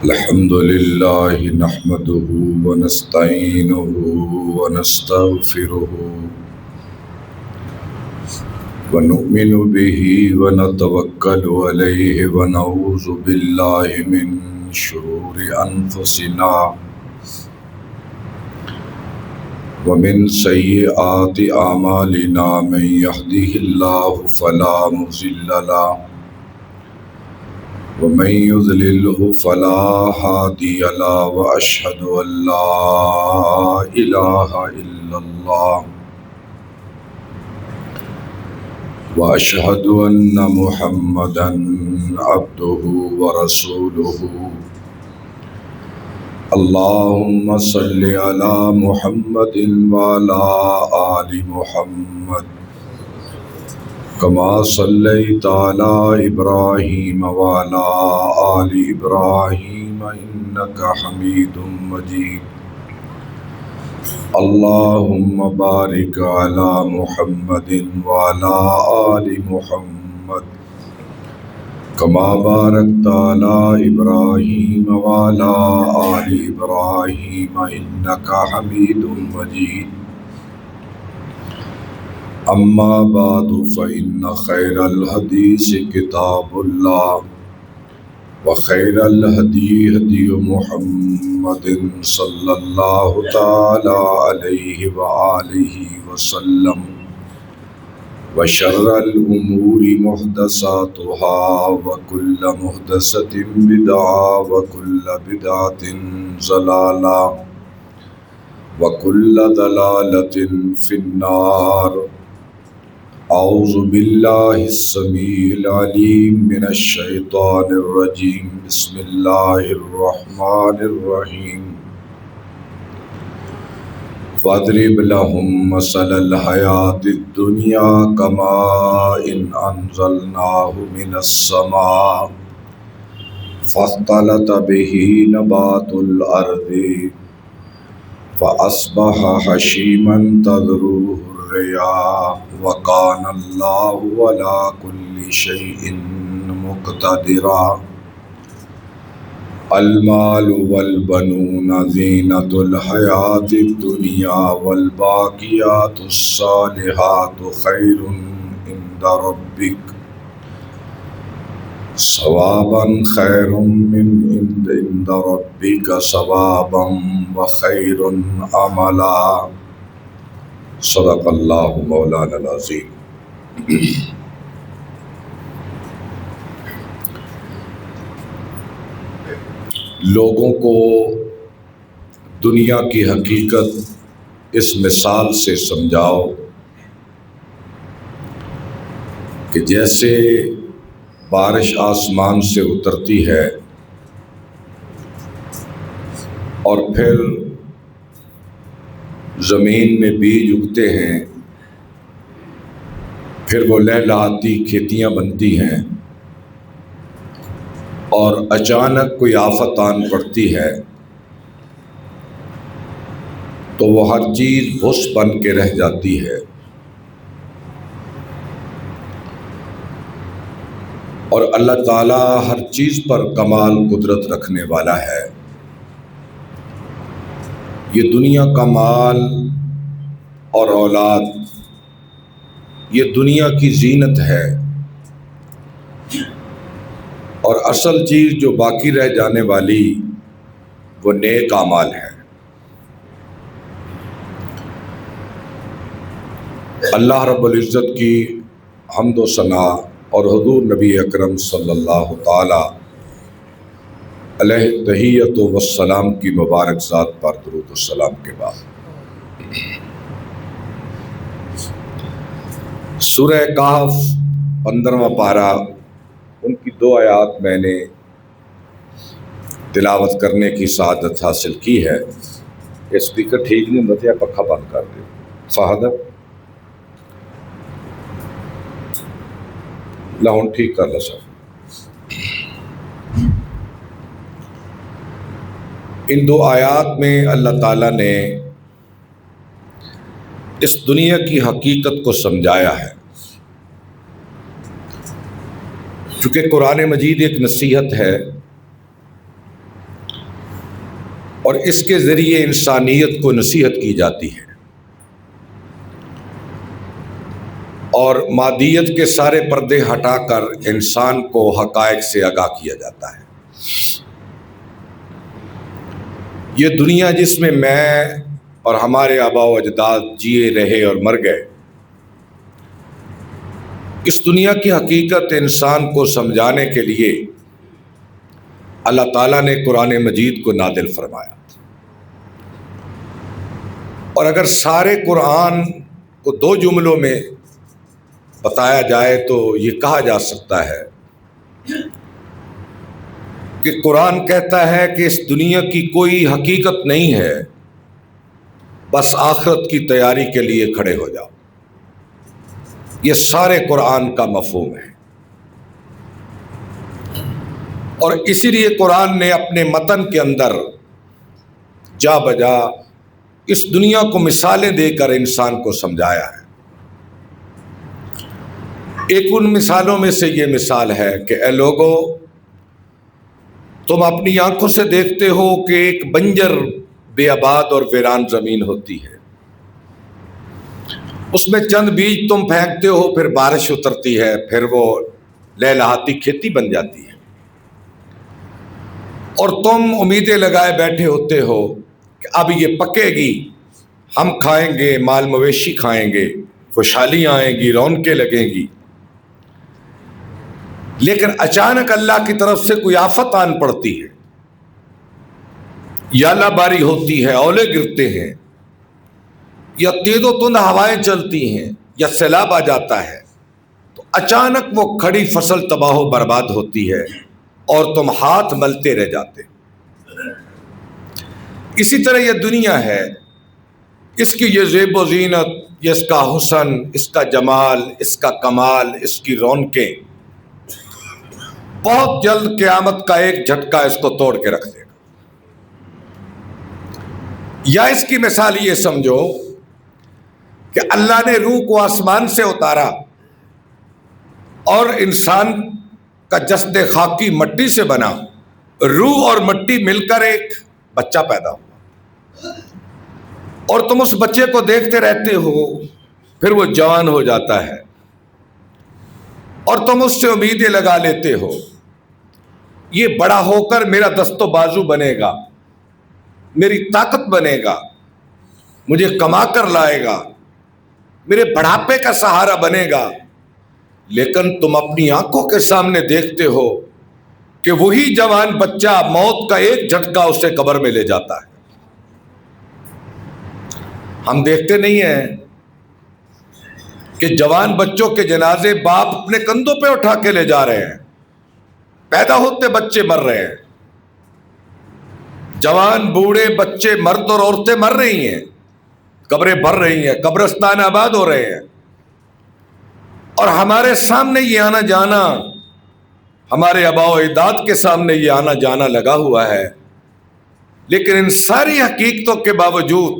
الحمد لله نحمده ونستعينه ونستغفره ونؤمن به ونتوكل عليه ونعوذ بالله من شرور أنفسنا ومن سيئات أعمالنا من يهده الله فلا مضل له ومن يضلله فلا هادي له وأشهد أن لا إله إلا الله وأشهد أن محمدا عبده ورسوله اللهم صل على محمد وعلى آل محمد كما صليت على إبراهيم وعلى آل إبراهيم إنك حميد مجيد اللهم بارك على محمد وعلى آل محمد كما باركت على إبراهيم وعلى آل إبراهيم إنك حميد مجيد أما بعد فإن خير الحديث كتاب الله وخير الهدي هدي محمد صلى الله تعالى عليه وآله وسلم وشر الأمور محدثاتها وكل محدثة بدعة وكل بدعة ضلالة وكل ضلالة في النار أعوذ بالله السميع العليم من الشيطان الرجيم بسم الله الرحمن الرحيم فاضرب لهم مثل الحياة الدنيا كماء أنزلناه من السماء فاختلط به نبات الأرض فأصبح هشيما تذروه الرياح وكان الله على كل شيء مقتدرا المال والبنون زينة الحياة الدنيا والباقيات الصالحات خير عند ربك ثوابا خير من عند ربك ثوابا وخير عملا صدق اللہ مولانا العظیم۔ لوگوں کو دنیا کی حقیقت اس مثال سے سمجھاؤ کہ جیسے بارش آسمان سے اترتی ہے اور پھر زمین میں بیج اگتے ہیں، پھر وہ لہلہاتی کھیتیاں بنتی ہیں اور اچانک کوئی آفت آن پڑتی ہے تو وہ ہر چیز بھس بن کے رہ جاتی ہے، اور اللہ تعالیٰ ہر چیز پر کمال قدرت رکھنے والا ہے۔ یہ دنیا کا مال اور اولاد یہ دنیا کی زینت ہے، اور اصل چیز جو باقی رہ جانے والی وہ نیک اعمال ہے۔ اللہ رب العزت کی حمد و ثنا اور حضور نبی اکرم صلی اللہ تعالی علیہ تحیت و السلام کی مبارک ذات پر درود و سلام کے بعد سورہ کہف 15واں پارہ ان کی 2 آیات میں نے تلاوت کرنے کی سعادت حاصل کی ہے۔ یہ اسپیکر ٹھیک نہیں ہوتا، پکھا بند کر دے فہد لاہون ٹھیک کر لا سر۔ ان 2 آیات میں اللہ تعالیٰ نے اس دنیا کی حقیقت کو سمجھایا ہے۔ چونکہ قرآن مجید ایک نصیحت ہے اور اس کے ذریعے انسانیت کو نصیحت کی جاتی ہے اور مادیت کے سارے پردے ہٹا کر انسان کو حقائق سے آگاہ کیا جاتا ہے۔ یہ دنیا جس میں میں اور ہمارے آباء و اجداد جیے رہے اور مر گئے، اس دنیا کی حقیقت انسان کو سمجھانے کے لیے اللہ تعالیٰ نے قرآن مجید کو نازل فرمایا، اور اگر سارے قرآن کو دو جملوں میں بتایا جائے تو یہ کہا جا سکتا ہے کہ قرآن کہتا ہے کہ اس دنیا کی کوئی حقیقت نہیں ہے، بس آخرت کی تیاری کے لیے کھڑے ہو جاؤ۔ یہ سارے قرآن کا مفہوم ہے، اور اسی لیے قرآن نے اپنے متن کے اندر جا بجا اس دنیا کو مثالیں دے کر انسان کو سمجھایا ہے۔ ایک ان مثالوں میں سے یہ مثال ہے کہ اے لوگو، تم اپنی آنکھوں سے دیکھتے ہو کہ ایک بنجر بے آباد اور ویران زمین ہوتی ہے، اس میں چند بیج تم پھینکتے ہو، پھر بارش اترتی ہے، پھر وہ لہلہاتی کھیتی بن جاتی ہے، اور تم امیدیں لگائے بیٹھے ہوتے ہو کہ اب یہ پکے گی، ہم کھائیں گے، مال مویشی کھائیں گے، خوشحالیاں آئیں گی، رونقیں لگیں گی۔ لیکن اچانک اللہ کی طرف سے کوئی آفت آن پڑتی ہے، یا لا باری ہوتی ہے، اولے گرتے ہیں، یا تیز و تند ہوائیں چلتی ہیں، یا سیلاب آ جاتا ہے، تو اچانک وہ کھڑی فصل تباہ و برباد ہوتی ہے اور تم ہاتھ ملتے رہ جاتے۔ اسی طرح یہ دنیا ہے، اس کی یہ زیب و زینت، یہ اس کا حسن، اس کا جمال، اس کا کمال، اس کی رونقیں بہت جلد قیامت کا ایک جھٹکا اس کو توڑ کے رکھ دے گا۔ یا اس کی مثال یہ سمجھو کہ اللہ نے روح کو آسمان سے اتارا اور انسان کا جسد خاکی مٹی سے بنا، روح اور مٹی مل کر ایک بچہ پیدا ہوا، اور تم اس بچے کو دیکھتے رہتے ہو، پھر وہ جوان ہو جاتا ہے اور تم اس سے امیدیں لگا لیتے ہو، یہ بڑا ہو کر میرا دست و بازو بنے گا، میری طاقت بنے گا، مجھے کما کر لائے گا، میرے بڑھاپے کا سہارا بنے گا۔ لیکن تم اپنی آنکھوں کے سامنے دیکھتے ہو کہ وہی جوان بچہ موت کا ایک جھٹکا اسے قبر میں لے جاتا ہے۔ ہم دیکھتے نہیں ہیں کہ جوان بچوں کے جنازے باپ اپنے کندھوں پہ اٹھا کے لے جا رہے ہیں، پیدا ہوتے بچے مر رہے ہیں، جوان بوڑھے بچے مرد اور عورتیں مر رہی ہیں، قبریں بھر رہی ہیں، قبرستان آباد ہو رہے ہیں، اور ہمارے سامنے یہ آنا جانا، ہمارے آباء و اجداد کے سامنے یہ آنا جانا لگا ہوا ہے۔ لیکن ان ساری حقیقتوں کے باوجود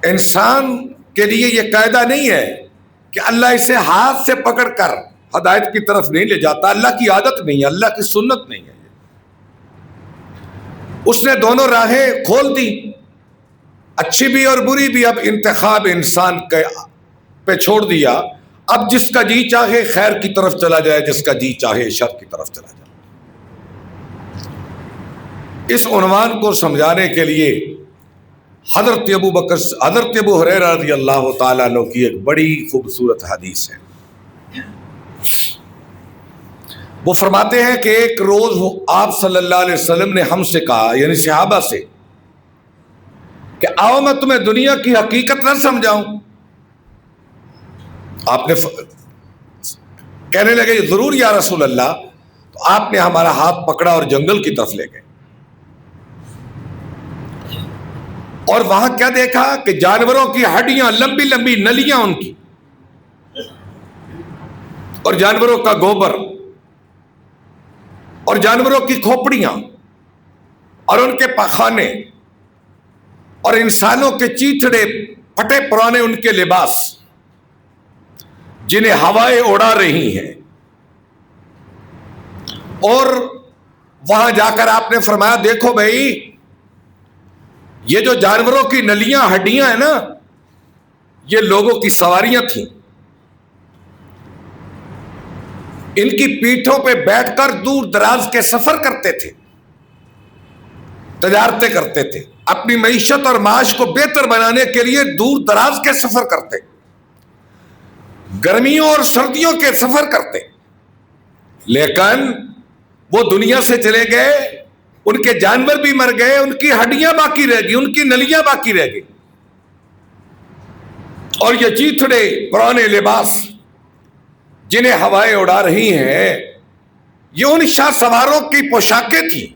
انسان کے لیے یہ قاعدہ نہیں ہے کہ اللہ اسے ہاتھ سے پکڑ کر ہدایت کی طرف نہیں لے جاتا۔ اللہ کی عادت نہیں ہے، اللہ کی سنت نہیں ہے۔ اس نے دونوں راہیں کھول دی، اچھی بھی اور بری بھی، اب انتخاب انسان کے پہ چھوڑ دیا۔ اب جس کا جی چاہے خیر کی طرف چلا جائے، جس کا جی چاہے شر کی طرف چلا جائے۔ اس عنوان کو سمجھانے کے لیے حضرت ابو ہریرہ رضی اللہ تعالیٰ عنہ کی ایک بڑی خوبصورت حدیث ہے۔ وہ فرماتے ہیں کہ ایک روز آپ صلی اللہ علیہ وسلم نے ہم سے کہا، یعنی صحابہ سے، کہ آؤ میں تمہیں دنیا کی حقیقت نہ سمجھاؤں۔ آپ نے کہنے لگے ضرور یا رسول اللہ، تو آپ نے ہمارا ہاتھ پکڑا اور جنگل کی طرف لے گئے، اور وہاں کیا دیکھا کہ جانوروں کی ہڈیاں، لمبی لمبی نلیاں ان کی، اور جانوروں کا گوبر، اور جانوروں کی کھوپڑیاں، اور ان کے پخانے، اور انسانوں کے چیتڑے، پھٹے پرانے ان کے لباس، جنہیں ہوائیں اڑا رہی ہیں، اور وہاں جا کر آپ نے فرمایا دیکھو بھائی یہ جو جانوروں کی نلیاں ہڈیاں ہیں نا یہ لوگوں کی سواریاں تھیں، ان کی پیٹھوں پہ بیٹھ کر دور دراز کے سفر کرتے تھے، تجارتیں کرتے تھے، اپنی معیشت اور معاش کو بہتر بنانے کے لیے دور دراز کے سفر کرتے، گرمیوں اور سردیوں کے سفر کرتے، لیکن وہ دنیا سے چلے گئے، ان کے جانور بھی مر گئے، ان کی ہڈیاں باقی رہ گئی، ان کی نلیاں باقی رہ گئی، اور یہ چیتھڑے پرانے لباس جنہیں ہوائیں اڑا رہی ہیں یہ ان شاہ سواروں کی پوشاکیں تھیں،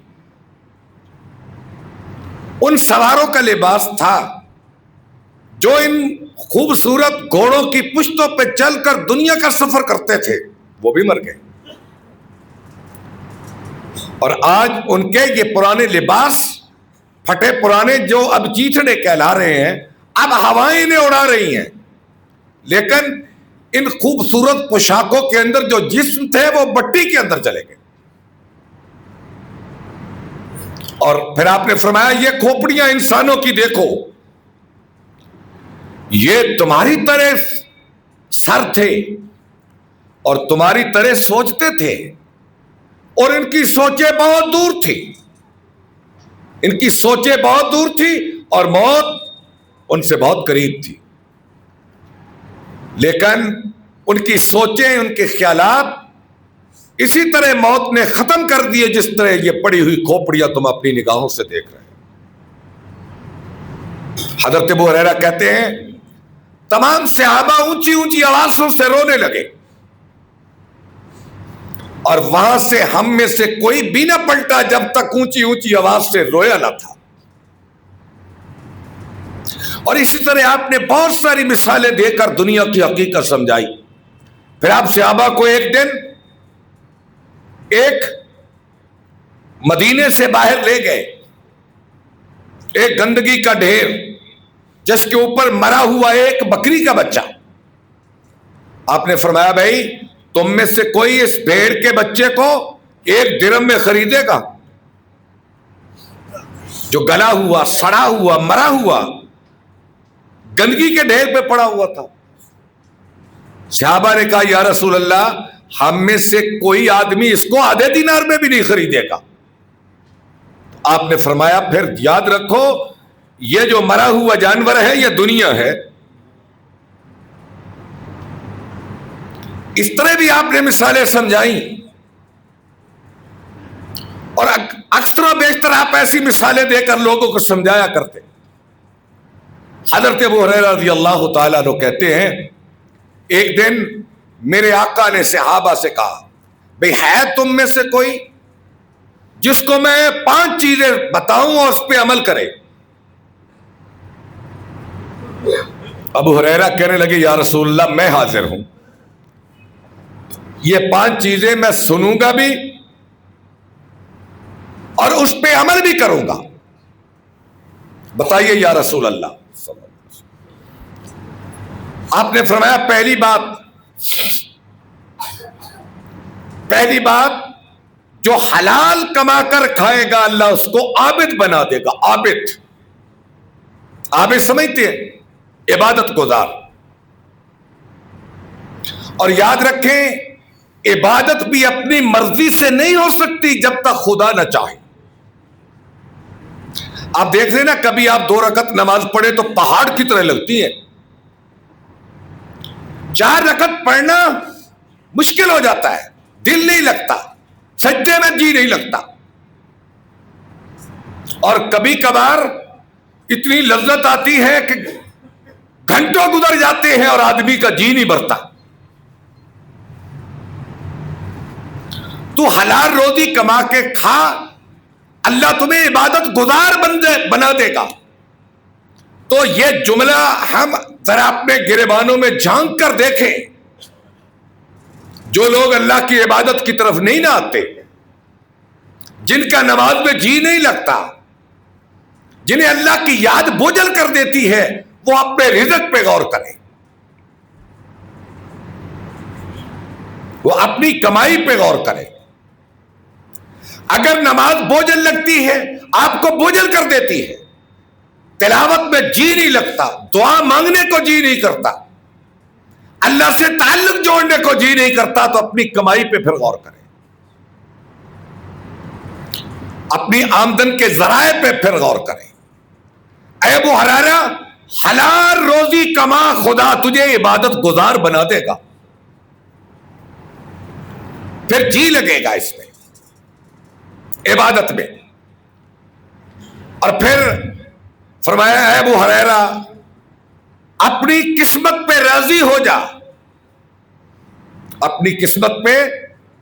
ان سواروں کا لباس تھا جو ان خوبصورت گھوڑوں کی پشتوں پہ چل کر دنیا کا سفر کرتے تھے، وہ بھی مر گئے، اور آج ان کے یہ پرانے لباس پھٹے پرانے جو اب چیتھڑے کہلا رہے ہیں اب ہوائیں انہیں اڑا رہی ہیں، لیکن ان خوبصورت پوشاکوں کے اندر جو جسم تھے وہ مٹی کے اندر چلے گئے۔ اور پھر آپ نے فرمایا یہ کھوپڑیاں انسانوں کی دیکھو، یہ تمہاری طرح سر تھے اور تمہاری طرح سوچتے تھے، اور ان کی سوچیں بہت دور تھی، ان کی سوچیں بہت دور تھی اور موت ان سے بہت قریب تھی، لیکن ان کی سوچیں ان کے خیالات اسی طرح موت نے ختم کر دیے جس طرح یہ پڑی ہوئی کھوپڑیاں تم اپنی نگاہوں سے دیکھ رہے ہیں۔ حضرت ابو ہریرہ کہتے ہیں تمام صحابہ اونچی اونچی آوازوں سے رونے لگے، اور وہاں سے ہم میں سے کوئی بھی نہ پلٹا جب تک اونچی اونچی آواز سے رویا نہ تھا۔ اور اسی طرح آپ نے بہت ساری مثالیں دے کر دنیا کی حقیقت سمجھائی۔ پھر آپ صحابہ کو ایک دن ایک مدینے سے باہر لے گئے، ایک گندگی کا ڈھیر جس کے اوپر مرا ہوا ایک بکری کا بچہ۔ آپ نے فرمایا بھائی تم میں سے کوئی اس بھیڑ کے بچے کو 1 درہم میں خریدے گا؟ جو گلا ہوا، سڑا ہوا، مرا ہوا، گندگی کے ڈھیر پہ پڑا ہوا تھا۔ صحابہ نے کہا یا رسول اللہ ہم میں سے کوئی آدمی اس کو آدھے دینار میں بھی نہیں خریدے گا۔ آپ نے فرمایا پھر یاد رکھو یہ جو مرا ہوا جانور ہے یہ دنیا ہے۔ اس طرح بھی آپ نے مثالیں سمجھائیں، اور اکثر و بیشتر آپ ایسی مثالیں دے کر لوگوں کو سمجھایا کرتے۔ حضرت ابو ہریرہ رضی اللہ تعالیٰ عنہ کہتے ہیں ایک دن میرے آقا نے صحابہ سے کہا بھئی ہے تم میں سے کوئی جس کو میں 5 چیزیں بتاؤں اور اس پہ عمل کرے؟ ابو ہریرہ کہنے لگے یا رسول اللہ میں حاضر ہوں، یہ 5 چیزیں میں سنوں گا بھی اور اس پہ عمل بھی کروں گا، بتائیے یا رسول اللہ۔ آپ نے فرمایا پہلی بات جو حلال کما کر کھائے گا اللہ اس کو عابد بنا دے گا۔ عابد سمجھتے ہیں عبادت گزار، اور یاد رکھیں عبادت بھی اپنی مرضی سے نہیں ہو سکتی جب تک خدا نہ چاہے۔ آپ دیکھ رہے نا کبھی آپ 2 رکعت نماز پڑھے تو پہاڑ کی طرح لگتی ہے، 4 رکعت پڑھنا مشکل ہو جاتا ہے، دل نہیں لگتا، سجدے میں جی نہیں لگتا، اور کبھی کبھار اتنی لذت آتی ہے کہ گھنٹوں گزر جاتے ہیں اور آدمی کا جی نہیں بھرتا۔ تو حلال روزی کما کے کھا، اللہ تمہیں عبادت گزار بنا دے گا۔ تو یہ جملہ ہم ذرا اپنے گریبانوں میں جھانک کر دیکھیں، جو لوگ اللہ کی عبادت کی طرف نہیں نہ آتے، جن کا نماز میں جی نہیں لگتا، جنہیں اللہ کی یاد بوجھل کر دیتی ہے، وہ اپنے رزق پہ غور کریں، وہ اپنی کمائی پہ غور کریں۔ اگر نماز بوجھل لگتی ہے، آپ کو بوجھل کر دیتی ہے، تلاوت میں جی نہیں لگتا، دعا مانگنے کو جی نہیں کرتا، اللہ سے تعلق جوڑنے کو جی نہیں کرتا، تو اپنی کمائی پہ پھر غور کریں، اپنی آمدن کے ذرائع پہ پھر غور کریں۔ اے ابو ہریرہ، حلال روزی کما، خدا تجھے عبادت گزار بنا دے گا، پھر جی لگے گا اس میں، عبادت میں۔ اور پھر فرمایا اے ابو ہریرہ، اپنی قسمت پہ راضی ہو جا، اپنی قسمت پہ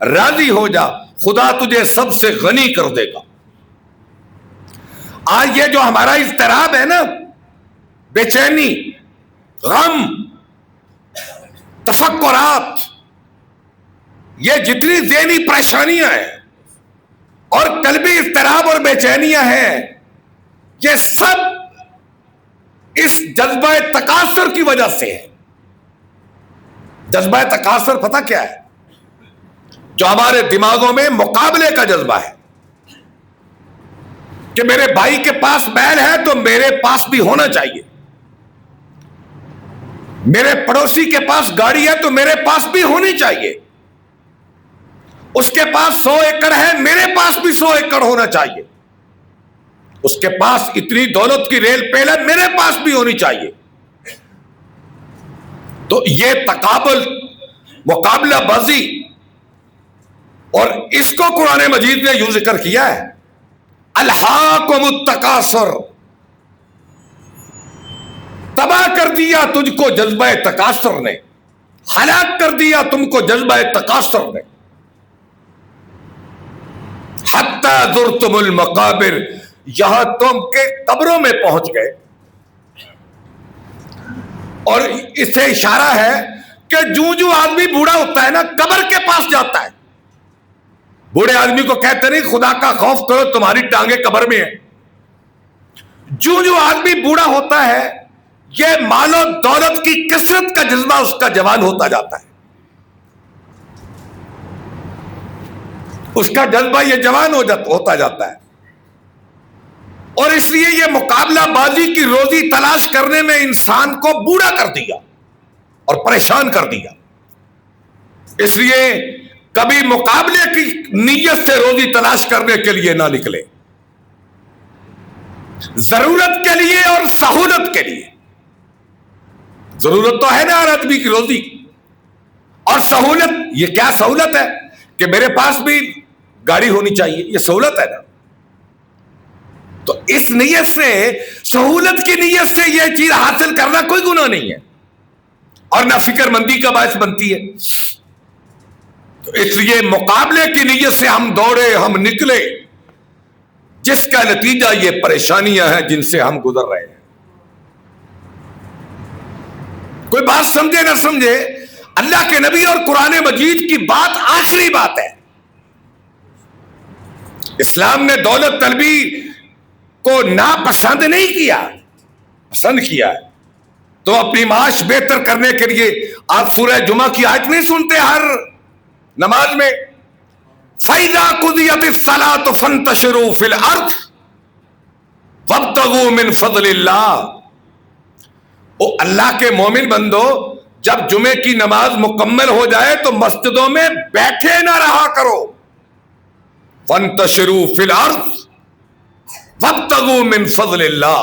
راضی ہو جا، خدا تجھے سب سے غنی کر دے گا۔ آج یہ جو ہمارا اضطراب ہے نا، بے چینی، غم، تفکرات، یہ جتنی ذہنی پریشانیاں ہیں اور قلبی اضطراب اور بے چینیاں ہیں، یہ سب اس جذبہ تکاثر کی وجہ سے ہے۔ جذبہ تکاثر پتہ کیا ہے؟ جو ہمارے دماغوں میں مقابلے کا جذبہ ہے کہ میرے بھائی کے پاس بیل ہے تو میرے پاس بھی ہونا چاہیے، میرے پڑوسی کے پاس گاڑی ہے تو میرے پاس بھی ہونی چاہیے، اس کے پاس 100 ایکڑ ہے، میرے پاس بھی 100 ایکڑ ہونا چاہیے، اس کے پاس اتنی دولت کی ریل پیل ہے، میرے پاس بھی ہونی چاہیے۔ تو یہ تقابل، مقابلہ بازی، اور اس کو قرآن مجید نے یوں ذکر کیا ہے، الہاکم التکاثر، تباہ کر دیا تجھ کو جذبہ تکاثر نے، ہلاک کر دیا تم کو جذبہ تکاثر نے، حتی زرتم المقابر، یہاں تم کے قبروں میں پہنچ گئے۔ اور اس سے اشارہ ہے کہ جو آدمی بوڑھا ہوتا ہے نا، قبر کے پاس جاتا ہے، بوڑھے آدمی کو کہتے نہیں خدا کا خوف کرو تمہاری ٹانگیں قبر میں ہیں۔ جو آدمی بوڑھا ہوتا ہے، یہ مال و دولت کی کثرت کا جذبہ اس کا جوان ہوتا جاتا ہے، اس کا جذبہ یہ جوان ہوتا جاتا ہے۔ اور اس لیے یہ مقابلہ بازی کی روزی تلاش کرنے میں انسان کو بوڑھا کر دیا اور پریشان کر دیا۔ اس لیے کبھی مقابلے کی نیت سے روزی تلاش کرنے کے لیے نہ نکلے، ضرورت کے لیے اور سہولت کے لیے۔ ضرورت تو ہے نا ہر آدمی کی روزی، اور سہولت، یہ کیا سہولت ہے کہ میرے پاس بھی گاڑی ہونی چاہیے، یہ سہولت ہے نا۔ تو اس نیت سے، سہولت کی نیت سے یہ چیز حاصل کرنا کوئی گناہ نہیں ہے، اور نہ فکر مندی کا باعث بنتی ہے۔ تو اس لیے مقابلے کی نیت سے ہم دوڑے، ہم نکلے، جس کا نتیجہ یہ پریشانیاں ہیں جن سے ہم گزر رہے ہیں۔ کوئی بات سمجھے نہ سمجھے، اللہ کے نبی اور قرآن مجید کی بات آخری بات ہے۔ اسلام نے دولت طلبی کو ناپسند نہیں کیا، پسند کیا ہے۔ تو اپنی معاش بہتر کرنے کے لیے آپ سورہ جمعہ کی آیت نہیں سنتے ہر نماز میں؟ فَإِذَا قُضِيَتِ الصَّلَاةُ فَانتَشِرُوا فِي الْأَرْضِ وَابْتَغُوا مِنْ فَضْلِ اللَّهِ۔ او اللہ کے مومن بندو، جب جمعے کی نماز مکمل ہو جائے تو مسجدوں میں بیٹھے نہ رہا کرو۔ فَانتَشِرُوا فِي الْأَرْضِ وَابْتَغُوا مِنْ فَضْلِ اللَّهِ،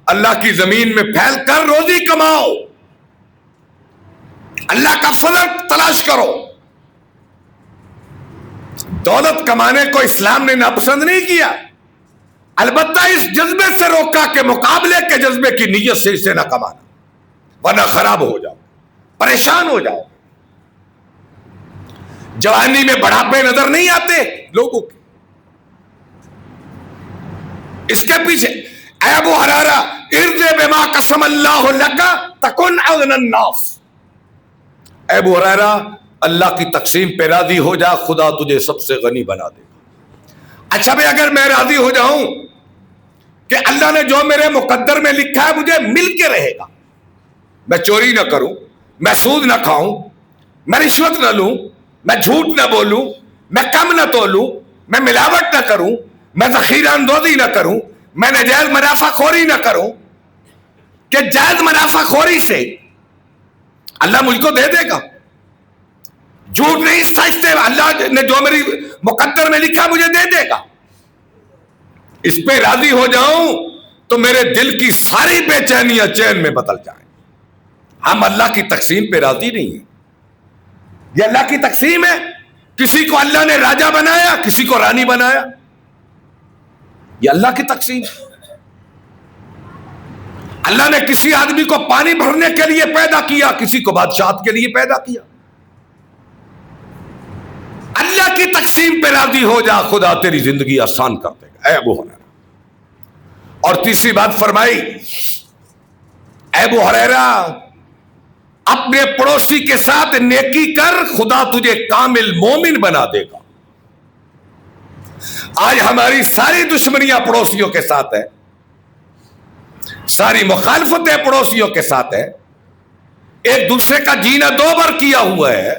اللہ کی زمین میں پھیل کر روزی کماؤ، اللہ کا فضل تلاش کرو۔ دولت کمانے کو اسلام نے ناپسند نہیں کیا، البتہ اس جذبے سے روکا کہ مقابلے کے جذبے کی نیت سے اسے نہ کمانا، ورنہ خراب ہو جاؤ، پریشان ہو جاؤ۔ جوانی میں بڑھاپے نظر نہیں آتے لوگوں کے، اس کے پیچھے اے ابو ہریرہ ارض بما قسم اللہ لک تکن اغنی الناس، اے ابو ہریرہ اللہ کی تقسیم پہ راضی ہو جا، خدا تجھے سب سے غنی بنا دے گا۔ اچھا بھائی، اگر میں راضی ہو جاؤں کہ اللہ نے جو میرے مقدر میں لکھا ہے مجھے مل کے رہے گا، میں چوری نہ کروں، میں سود نہ کھاؤں، میں رشوت نہ لوں، میں جھوٹ نہ بولوں، میں کم نہ تولوں، میں ملاوٹ نہ کروں، میں ذخیرہ اندوزی نہ کروں، میں ناجائز منافع خوری نہ کروں کہ جائز منافع خوری سے اللہ مجھ کو دے دے گا. جھوٹ نہیں، سچ سے اللہ نے جو میری مقدر میں لکھا مجھے دے دے گا. اس پہ راضی ہو جاؤں تو میرے دل کی ساری بے چینیاں چین میں بدل جائیں. ہم اللہ کی تقسیم پہ راضی نہیں ہیں. یہ اللہ کی تقسیم ہے. کسی کو اللہ نے راجہ بنایا، کسی کو رانی بنایا. یہ اللہ کی تقسیم. اللہ نے کسی آدمی کو پانی بھرنے کے لیے پیدا کیا، کسی کو بادشاہت کے لیے پیدا کیا. اللہ کی تقسیم پہ راضی ہو جا، خدا تیری زندگی آسان کر دے گا. اے ابو ہریرہ. اور تیسری بات فرمائی، اے ابو ہریرہ اپنے پڑوسی کے ساتھ نیکی کر، خدا تجھے کامل مومن بنا دے گا. آج ہماری ساری دشمنیاں پڑوسیوں کے ساتھ ہے، ساری مخالفتیں پڑوسیوں کے ساتھ ہے. ایک دوسرے کا جینا دو بار کیا ہوا ہے.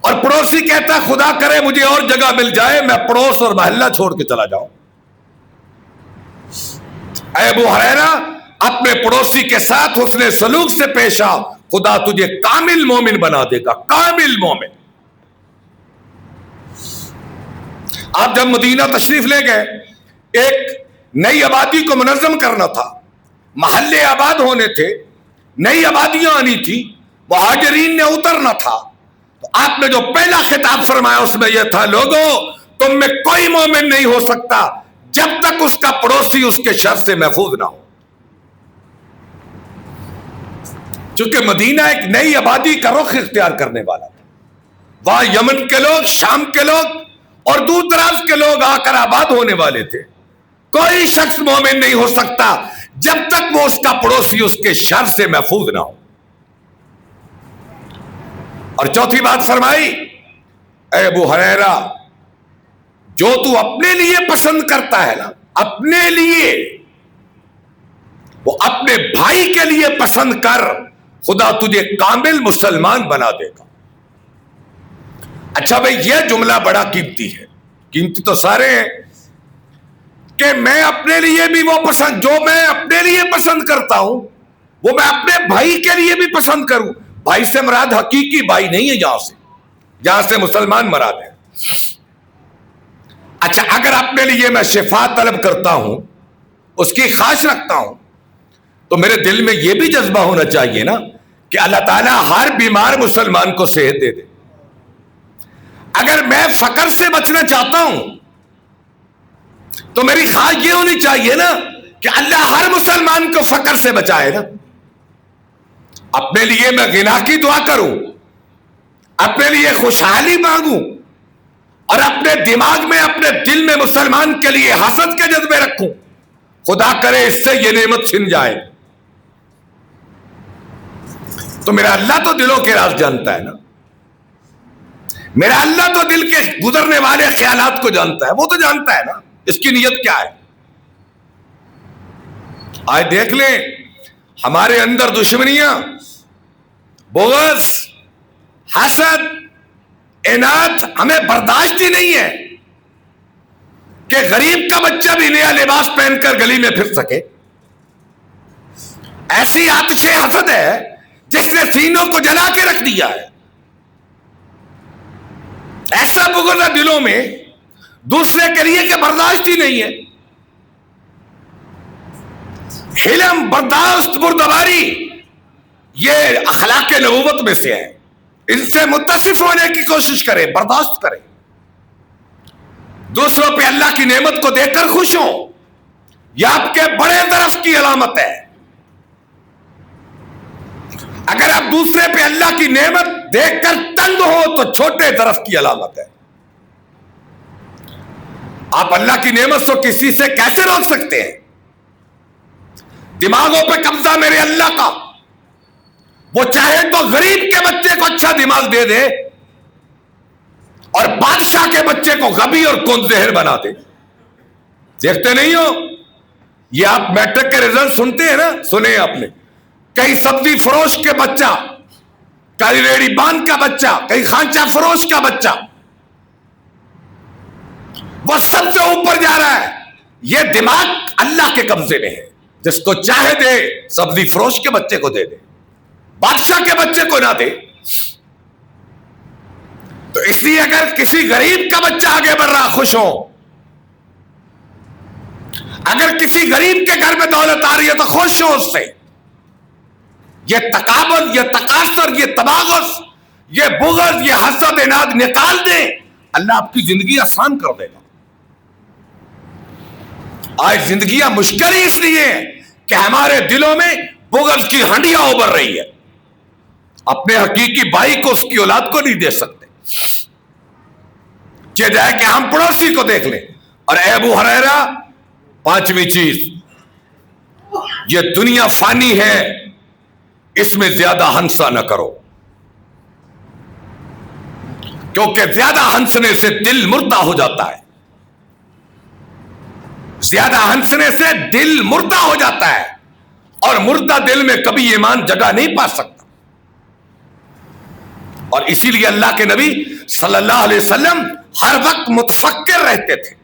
اور پڑوسی کہتا ہے خدا کرے مجھے اور جگہ مل جائے، میں پڑوس اور محلہ چھوڑ کے چلا جاؤں. اے ابو ہریرہ اپنے پڑوسی کے ساتھ حسن سلوک سے پیش آ، خدا تجھے کامل مومن بنا دے گا. کامل مومن. آپ جب مدینہ تشریف لے گئے، ایک نئی آبادی کو منظم کرنا تھا، محلے آباد ہونے تھے، نئی آبادیاں آنی تھی، مہاجرین نے اترنا تھا. تو آپ نے جو پہلا خطاب فرمایا اس میں یہ تھا، لوگوں تم میں کوئی مومن نہیں ہو سکتا جب تک اس کا پڑوسی اس کے شر سے محفوظ نہ ہو. چونکہ مدینہ ایک نئی آبادی کا رخ اختیار کرنے والا تھا. وہاں یمن کے لوگ، شام کے لوگ اور دور دراز کے لوگ آ کر آباد ہونے والے تھے. کوئی شخص مومن نہیں ہو سکتا جب تک وہ اس کا پڑوسی اس کے شر سے محفوظ نہ ہو. اور چوتھی بات فرمائی، اے ابو ہریرہ جو تو اپنے لیے پسند کرتا ہے نا، اپنے لیے، وہ اپنے بھائی کے لیے پسند کر، خدا تجھے کامل مسلمان بنا دے گا. اچھا بھئی یہ جملہ بڑا قیمتی ہے. قیمتی تو سارے ہیں کہ میں اپنے لیے بھی وہ پسند، جو میں اپنے لیے پسند کرتا ہوں وہ میں اپنے بھائی کے لیے بھی پسند کروں. بھائی سے مراد حقیقی بھائی نہیں ہے، جہاں سے مسلمان مراد ہے. اچھا اگر اپنے لیے میں شفا طلب کرتا ہوں، اس کی خواہش رکھتا ہوں، تو میرے دل میں یہ بھی جذبہ ہونا چاہیے نا کہ اللہ تعالیٰ ہر بیمار مسلمان کو صحت دے دے. اگر میں فقر سے بچنا چاہتا ہوں تو میری خواہش یہ ہونی چاہیے نا کہ اللہ ہر مسلمان کو فقر سے بچائے نا. اپنے لیے میں غنا کی دعا کروں، اپنے لیے خوشحالی مانگوں، اور اپنے دماغ میں، اپنے دل میں مسلمان کے لیے حسد کے جذبے رکھوں، خدا کرے اس سے یہ نعمت چھن جائے. تو میرا اللہ تو دلوں کے راز جانتا ہے نا. میرا اللہ تو دل کے گزرنے والے خیالات کو جانتا ہے. وہ تو جانتا ہے نا اس کی نیت کیا ہے. آج دیکھ لیں ہمارے اندر دشمنیاں، بغض، حسد، اناد ہمیں برداشت ہی نہیں ہے کہ غریب کا بچہ بھی نیا لباس پہن کر گلی میں پھر سکے. ایسی آتش حسد ہے جس نے سینوں کو جلا کے رکھ دیا ہے. ایسا بغض ہے دلوں میں دوسرے کے لیے کہ برداشت ہی نہیں ہے. حلم، برداشت، بردباری یہ اخلاق نبوت میں سے ہے. ان سے متصف ہونے کی کوشش کریں، برداشت کریں. دوسروں پہ اللہ کی نعمت کو دیکھ کر خوش ہوں، یہ آپ کے بڑے درف کی علامت ہے. اگر آپ دوسرے پہ اللہ کی نعمت دیکھ کر تنگ ہو تو چھوٹے درف کی علامت ہے. آپ اللہ کی نعمت کو کسی سے کیسے روک سکتے ہیں؟ دماغوں پہ قبضہ میرے اللہ کا. وہ چاہے تو غریب کے بچے کو اچھا دماغ دے دے اور بادشاہ کے بچے کو غبی اور کن زہر بنا دے. دیکھتے نہیں ہو یہ؟ آپ میٹرک کے رزلٹ سنتے ہیں نا، سنے آپ نے، کئی سبزی فروش کے بچہ، کئی ریڑی بان کا بچہ، کئی خانچہ فروش کا بچہ. وہ سب سے اوپر جا رہا ہے. یہ دماغ اللہ کے قبضے میں ہے. جس کو چاہے دے, سبزی فروش کے بچے کو دے دے, بادشاہ کے بچے کو نہ دے. تو اس لیے اگر کسی غریب کا بچہ آگے بڑھ رہا, خوش ہو. اگر کسی غریب کے گھر میں دولت آ رہی ہے تو خوش ہو اس سے. یہ تکابر, یہ تکاثر, یہ تباغض, یہ بغض, یہ حسد, اناد نکال دیں. اللہ آپ کی زندگی آسان کر دے گا. آج زندگیاں مشکل ہی اس لیے کہ ہمارے دلوں میں بغض کی ہنڈیاں ابھر رہی ہے. اپنے حقیقی بھائی کو, اس کی اولاد کو نہیں دے سکتے. یہ جائے کہ ہم پڑوسی کو دیکھ لیں. اور اے ابو ہریرہ, پانچویں چیز, یہ دنیا فانی ہے, اس میں زیادہ ہنسا نہ کرو, کیونکہ زیادہ ہنسنے سے دل مردہ ہو جاتا ہے. زیادہ ہنسنے سے دل مردہ ہو جاتا ہے, اور مردہ دل میں کبھی ایمان جگہ نہیں پا سکتا. اور اسی لیے اللہ کے نبی صلی اللہ علیہ وسلم ہر وقت متفکر رہتے تھے.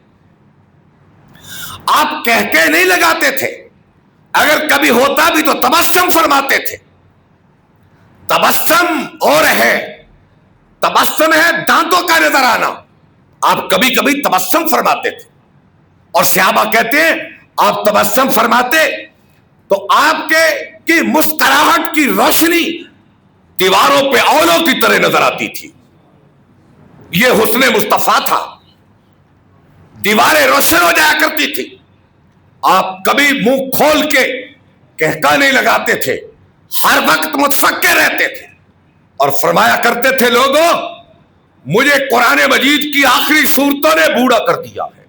آپ کہکے نہیں لگاتے تھے, اگر کبھی ہوتا بھی تو تبسم فرماتے تھے. تبسم اور ہے, تبسم ہے دانتوں کا نظر آنا. آپ کبھی کبھی تبسم فرماتے تھے, اور صحابہ کہتے ہیں آپ تبسم فرماتے تو آپ کی مسکراہٹ کی روشنی دیواروں پہ اولوں کی طرح نظر آتی تھی. یہ حسن مصطفیٰ تھا, دیواریں روشن ہو جایا کرتی تھی. آپ کبھی منہ کھول کے کہکا نہیں لگاتے تھے, ہر وقت متفکر رہتے تھے, اور فرمایا کرتے تھے لوگوں مجھے قرآن مجید کی آخری صورتوں نے بوڑھا کر دیا ہے.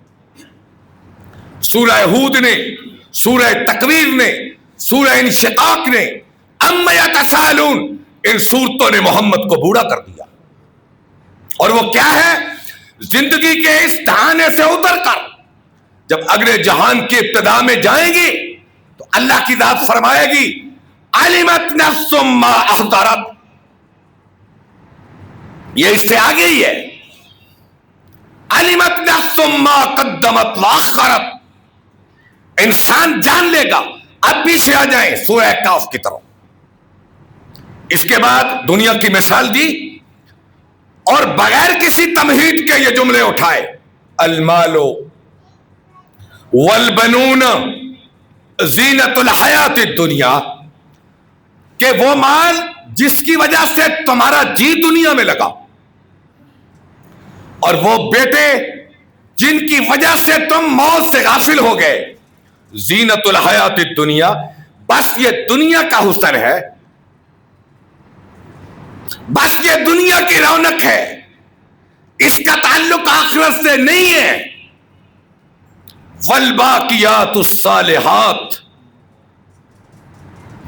سورہ ہود نے, سورہ تکویر نے, سورہ انشقاق نے, اما یتساءلون, ان صورتوں نے محمد کو بوڑھا کر دیا. اور وہ کیا ہے؟ زندگی کے اس دہانے سے اتر کر جب اگلے جہان کی ابتدا میں جائیں گی تو اللہ کی ذات فرمائے گی علمت نفس ما احضرت. یہ اس سے آگے ہی ہے, علمت نفس ما قدمت واخرت. انسان جان لے گا. اب پیچھے آ جائیں سورہ کاف کی طرف. اس کے بعد دنیا کی مثال دی, اور بغیر کسی تمہید کے یہ جملے اٹھائے, المال والبنون زینت الحیات الدنیا, کہ وہ مال جس کی وجہ سے تمہارا جی دنیا میں لگا, اور وہ بیٹے جن کی وجہ سے تم موت سے غافل ہو گئے. زینت الحیات الدنیا, بس یہ دنیا کا حسن ہے, بس یہ دنیا کی رونق ہے, اس کا تعلق آخرت سے نہیں ہے. والباقیات الصالحات,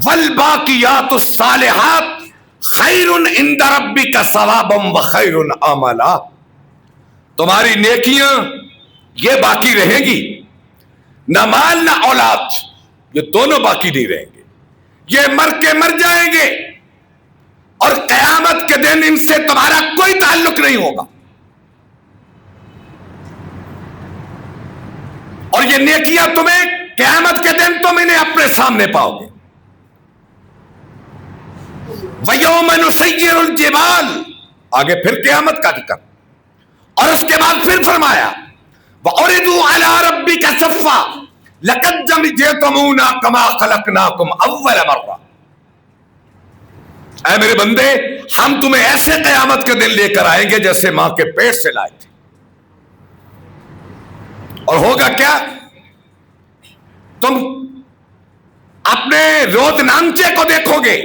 والباقیات الصالحات خیر عند ربک ثوابا وخیر عملا. تمہاری نیکیاں یہ باقی رہیں گی, نہ مال نہ اولاد, یہ دونوں باقی نہیں رہیں گے. یہ مر کے مر جائیں گے, اور قیامت کے دن ان سے تمہارا کوئی تعلق نہیں ہوگا. اور یہ نیکیاں تمہیں قیامت کے دن تم انہیں اپنے سامنے پاؤ گے. وَيَوْمَ نُسَيِّرُ الْجِبَالَ, آگے پھر قیامت کا ذکر, اور اس کے بعد پھر فرمایا وَعُرِضُوا عَلَىٰ رَبِّكَ صَفًّا لَقَدْ جِئْتُمُونَا كَمَا خَلَقْنَاكُمْ أَوَّلَ مَرَّةٍ. اے میرے بندے, ہم تمہیں ایسے قیامت کے دن لے کر آئیں گے جیسے ماں کے پیٹ سے لائے تھے. اور ہوگا کیا؟ تم اپنے روز نامچے کو دیکھو گے,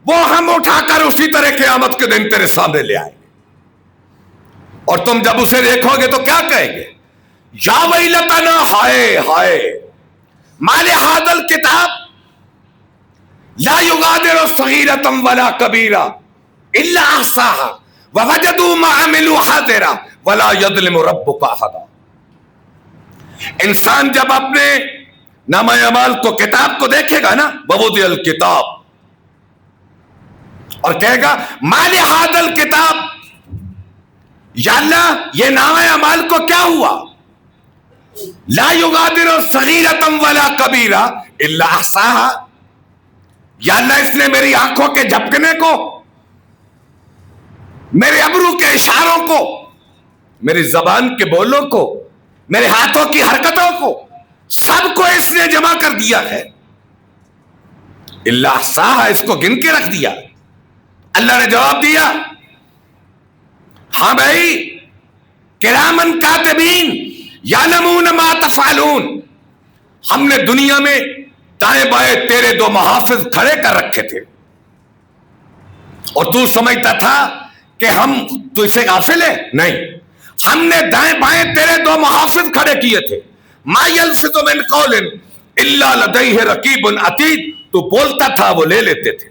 وہ ہم اٹھا کر اسی طرح قیامت کے دن تیرے سامنے لے آئیں گے. اور تم جب اسے دیکھو گے تو کیا کہیں گے؟ یا ویلتنا, ہائے ہائے, مال ھذا الکتاب لا یغادر صغیرۃ ولا کبیرہ الا احصاها ووجدوا ما عملوا حاضرا ولا یظلم ربک احدا. انسان جب اپنے نامہ اعمال کو, کتاب کو دیکھے گا نا, ووضع الکتاب, اور کہے گا مال ھذا الکتاب, یا اللہ یہ نامہ اعمال کو کیا ہوا؟ لا یغادر صغیرۃ ولا کبیرہ الا احصاہا. یا اللہ اس نے میری آنکھوں کے جھپکنے کو، میرے ابرو کے اشاروں کو، میری زبان کے بولوں کو، میرے ہاتھوں کی حرکتوں کو، سب کو اس نے جمع کر دیا ہے. الا احصاہا، اس کو گن کے رکھ دیا. اللہ نے جواب دیا ہاں بھائی، کرامن کاتبین یعلمون ما تفعلون. ہم نے دنیا میں دائیں بائیں تیرے 2 محافظ کھڑے کر رکھے تھے اور تو سمجھتا تھا کہ ہم تو اسے غافل ہے. نہیں، ہم نے دائیں بائیں تیرے 2 محافظ کھڑے کیے تھے. ما یلفظ من قول الا لدیہ رقیب عتید. تو بولتا تھا وہ لے لیتے تھے،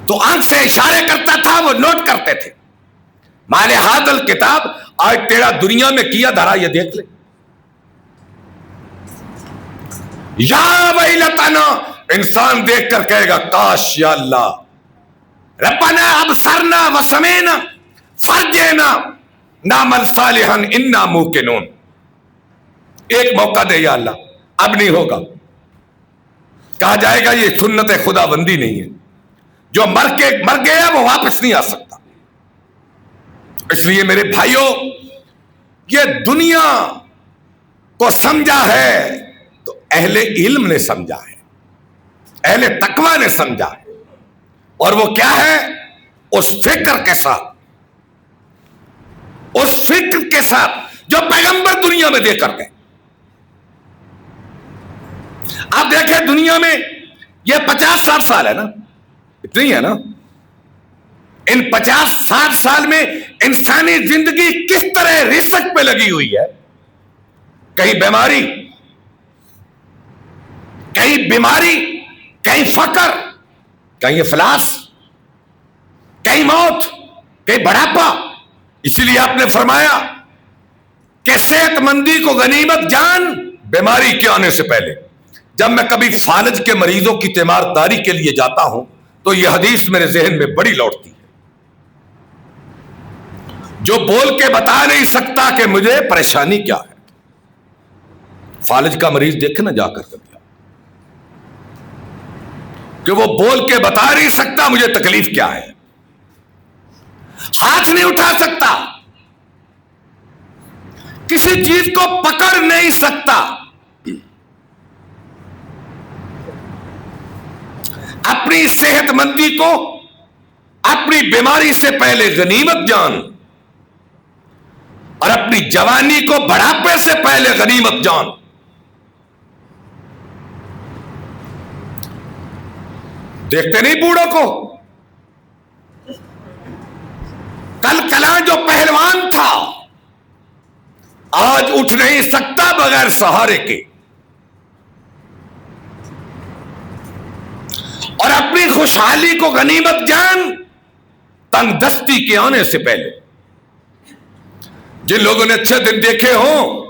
تو آنکھ سے اشارے کرتا تھا وہ نوٹ کرتے تھے. مال ہذا الکتاب، آج تیرا دنیا میں کیا دھرا یہ دیکھ لے. یا ویلتنا، انسان دیکھ کر کہے گا کاش یا اللہ، ربنا ابصرنا وسمعنا فرجعنا نعمل صالحا انا موقنون. ایک موقع دے یا اللہ، اب نہیں ہوگا. کہا جائے گا یہ سنت خدا بندی نہیں ہے، جو مر گیا وہ واپس نہیں آ سکتا. اس لیے میرے بھائیوں، یہ دنیا کو سمجھا ہے تو اہل علم نے سمجھا ہے، اہل تقوی نے سمجھا ہے. اور وہ کیا ہے؟ اس فکر کے ساتھ، اس فکر کے ساتھ جو پیغمبر دنیا میں دے کر گئے. آپ دیکھیں دنیا میں یہ 50-60 سال ہے نا، اتنی ہے نا. ان 50-60 سال میں انسانی زندگی کس طرح رزق پہ لگی ہوئی ہے. کہیں بیماری، کہیں بیماری، کہیں فقر، کہیں افلاس، کہیں موت، کہیں بڑھاپا. اسی لیے آپ نے فرمایا کہ صحت مندی کو غنیمت جان بیماری کے آنے سے پہلے. جب میں کبھی فالج کے مریضوں کی تیمارداری کے لیے جاتا ہوں تو یہ حدیث میرے ذہن میں بڑی لوٹتی ہے. جو بول کے بتا نہیں سکتا کہ مجھے پریشانی کیا ہے. فالج کا مریض دیکھے نا جا کر کبھی، کہ وہ بول کے بتا نہیں سکتا مجھے تکلیف کیا ہے. ہاتھ نہیں اٹھا سکتا، کسی چیز کو پکڑ نہیں سکتا. اپنی صحت مندی کو اپنی بیماری سے پہلے غنیمت جان، اور اپنی جوانی کو بڑھاپے سے پہلے غنیمت جان. دیکھتے نہیں بوڑھوں کو؟ کل کلاں جو پہلوان تھا آج اٹھ نہیں سکتا بغیر سہارے کے. اور اپنی خوشحالی کو غنیمت جان تنگ دستی کے آنے سے پہلے. جن لوگوں نے اچھے دن دیکھے ہوں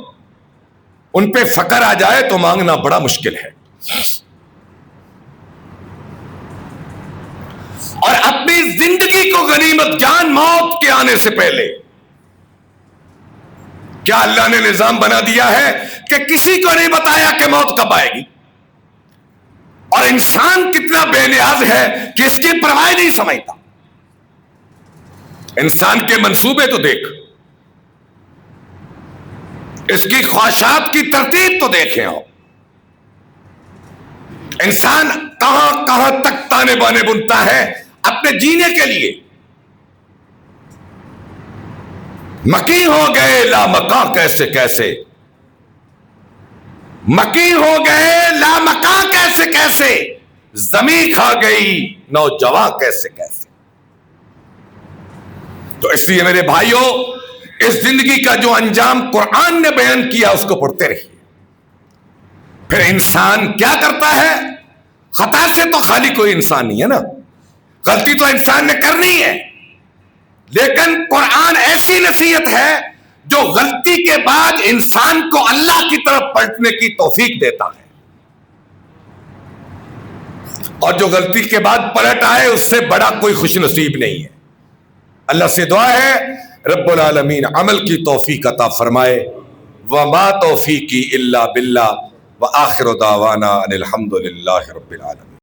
ان پہ فقر آ جائے تو مانگنا بڑا مشکل ہے. اور اپنی زندگی کو غنیمت جان موت کے آنے سے پہلے. کیا اللہ نے نظام بنا دیا ہے کہ کسی کو نہیں بتایا کہ موت کب آئے گی؟ اور انسان کتنا بے نیاز ہے کہ اس کی پرواہ نہیں سمجھتا. انسان کے منصوبے تو دیکھ، اس کی خواہشات کی ترتیب تو دیکھیں ہو. انسان کہاں کہاں تک تانے بانے بنتا ہے اپنے جینے کے لیے. مکی ہو گئے لامکاں کیسے کیسے، مکی ہو گئے لامکاں کیسے کیسے، زمین کھا گئی نوجوان کیسے کیسے. تو اس لیے میرے بھائیوں، اس زندگی کا جو انجام قرآن نے بیان کیا اس کو پڑھتے رہیے. پھر انسان کیا کرتا ہے؟ خطا سے تو خالی کوئی انسان نہیں ہے نا، غلطی تو انسان نے کرنی ہے. لیکن قرآن ایسی نصیحت ہے جو غلطی کے بعد انسان کو اللہ کی طرف پلٹنے کی توفیق دیتا ہے. اور جو غلطی کے بعد پلٹ آئے اس سے بڑا کوئی خوش نصیب نہیں ہے. اللہ سے دعا ہے رب العالمین عمل کی توفیق عطا فرمائے. وما توفیقی الا باللہ وآخر دعوانا ان الحمد للہ رب العالمین.